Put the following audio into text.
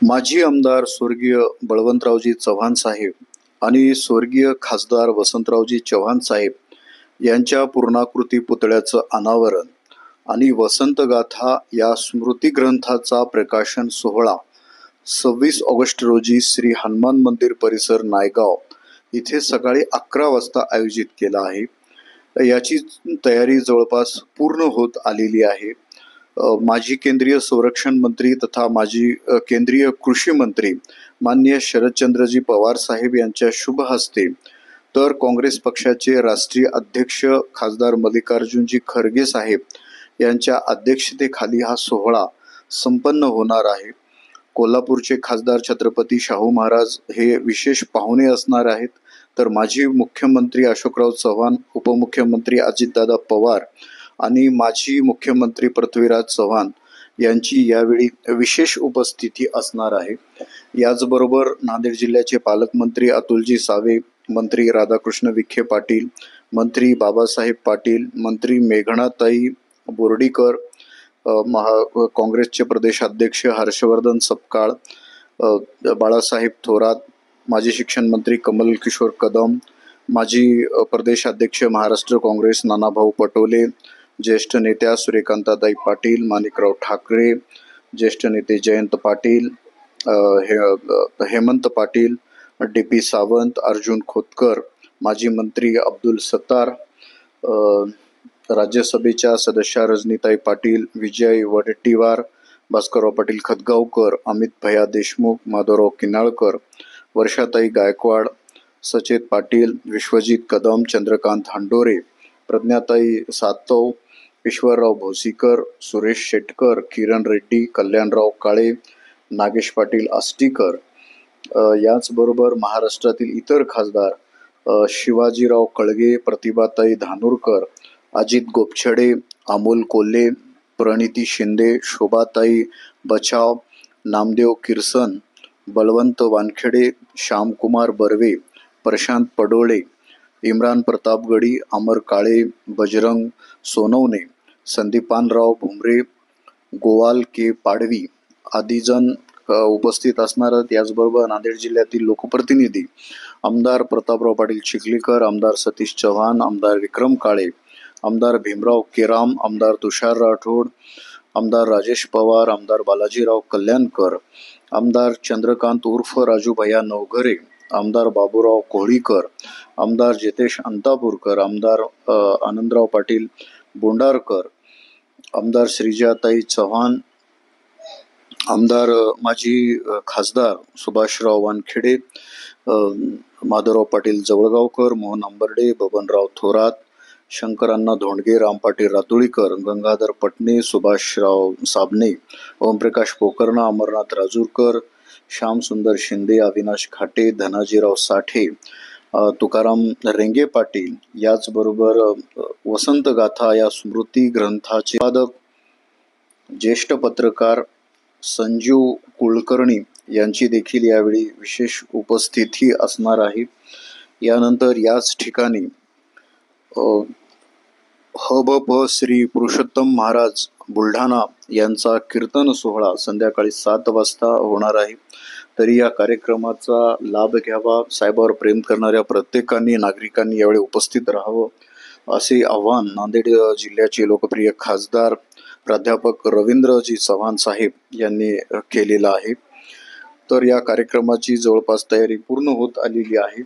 माजी आमदार स्वर्गीय बळवंतरावजी चव्हाण साहेब आणि स्वर्गीय खासदार वसंतरावजी चव्हाण साहेब यांच्या पूर्णाकृती पुतळ्याचं अनावरण आणि वसंतगाथा या स्मृतिग्रंथाचा प्रकाशन सोहळा 26 ऑगस्ट रोजी श्री हनुमान मंदिर परिसर नायगाव इथे सकाळी 11 वाजता आयोजित केला आहे। याची तयारी जवळपास पूर्ण होत आलेली आहे। माजी केंद्रीय संरक्षण मंत्री तथा माजी केंद्रीय कृषी मंत्री माननीय शरदचंद्रजी पवार साहेब यांच्या शुभ हस्ते तर काँग्रेस पक्षाचे राष्ट्रीय अध्यक्ष खासदार मल्लिकार्जुनजी खरगे साहेब यांच्या अध्यक्षतेखाली हा सोहळा संपन्न होणार आहे। कोल्हापूरचे खासदार छत्रपती शाहू महाराज हे विशेष पाहुणे असणार आहेत, तर माजी मुख्यमंत्री अशोकराव चव्हाण, उपमुख्यमंत्री अजितदादा पवार आणि माजी मुख्यमंत्री पृथ्वीराज चव्हाण यांची यावेळी विशेष उपस्थिती असणार आहे। याचबरोबर नांदेड जिल्ह्याचे पालकमंत्री अतुलजी सावे, मंत्री राधाकृष्ण विखे पाटील, मंत्री बाबासाहेब पाटील, मंत्री मेघनाताई बोर्डीकर, काँग्रेसचे प्रदेशाध्यक्ष हर्षवर्धन सपकाळ, बाळासाहेब थोरात, माजी शिक्षण मंत्री कमल किशोर कदम, माजी प्रदेशाध्यक्ष महाराष्ट्र काँग्रेस नानाभाऊ पटोले, ज्येष्ठ नेत्या सूर्यकांताताई पाटील, माणिकराव ठाकरे, ज्येष्ठ नेते जयंत पाटील, हेमंत पाटील, डी.पी. सावंत, अर्जुन खोतकर, माजी मंत्री अब्दुल सत्तार, राज्यसभेच्या सदस्या रजनीताई पाटील, विजय वडेट्टीवार, भास्करराव पाटील खतगावकर, अमित भैया देशमुख, माधवराव किनाळकर, वर्षाताई गायकवाड, सचेत पाटील, विश्वजित कदम, चंद्रकांत हांडोरे, प्रज्ञाताई सातव, ईश्वरराव भोसीकर, सुरेश शेटकर, किरण रेड्डी, कल्याणराव काळे, नागेश पाटील आष्टीकर, याचबरोबर महाराष्ट्रातील इतर खासदार शिवाजीराव कळगे, प्रतिभाताई धानोरकर, अजित गोपछडे, अमोल कोल्हे, प्रणिती शिंदे, शोभाताई बचाव, नामदेव किरसन, बळवंत वानखेडे, श्यामकुमार बर्वे, प्रशांत पडोळे, इम्रान प्रतापगडी, अमर काळे, बजरंग सोनवणे, संदीपानराव भुमरे, गोवाल के पाडवी आदी जण उपस्थित असणार आहेत। याचबरोबर नांदेड जिल्ह्यातील लोकप्रतिनिधी आमदार प्रतापराव पाटील चिखलीकर, आमदार सतीश चव्हाण, आमदार विक्रम काळे, आमदार भीमराव केराम, आमदार तुषार राठोड, आमदार राजेश पवार, आमदार बालाजीराव कल्याणकर, आमदार चंद्रकांत उर्फ राजू भैया नवघरे, आमदार बाबूराव कोळीकर, आमदार जितेश अंतापूरकर, आमदार आनंदराव पाटील बोंडारकर, आमदार श्रीजाताई चव्हाण, आमदार माजी खासदार सुभाषराव वानखेडे, माधवराव पाटील जवळगावकर, मोहन आंबर्डे, बबनराव थोरात, शंकरांना धोंडगे, रामपाटील रातुळीकर, गंगाधर पटणे, सुभाषराव साबणे, ओमप्रकाश पोकर्णा, अमरनाथ राजूरकर, श्याम सुंदर शिंदे, अविनाश खाटे, धनाजीराव साठे, तुकाराम रेंगे पाटील, याचबरोबर वसंतगाथा या स्मृती ग्रंथाचे संपादक ज्येष्ठ पत्रकार संजीव कुलकर्णी यांची देखील यावेळी विशेष उपस्थिती असणार आहे। यानंतर याच ठिकाणी हबप श्री पुरुषोत्तम महाराज बुलढाणा यांचा कीर्तन सोहळा संध्याकाळी 7 वाजता होणार आहे। तरी या कार्यक्रमाचा लाभ घ्यावा, साहेबावर प्रेम करणाऱ्या प्रत्येकाने नागरिकांनी यावेळी उपस्थित राहावं असे आवाहन नांदेड जिल्ह्याचे लोकप्रिय खासदार प्राध्यापक रवींद्रजी चव्हाण साहेब यांनी केलेलं आहे। तर या कार्यक्रमाची जवळपास तयारी पूर्ण होत आलेली आहे।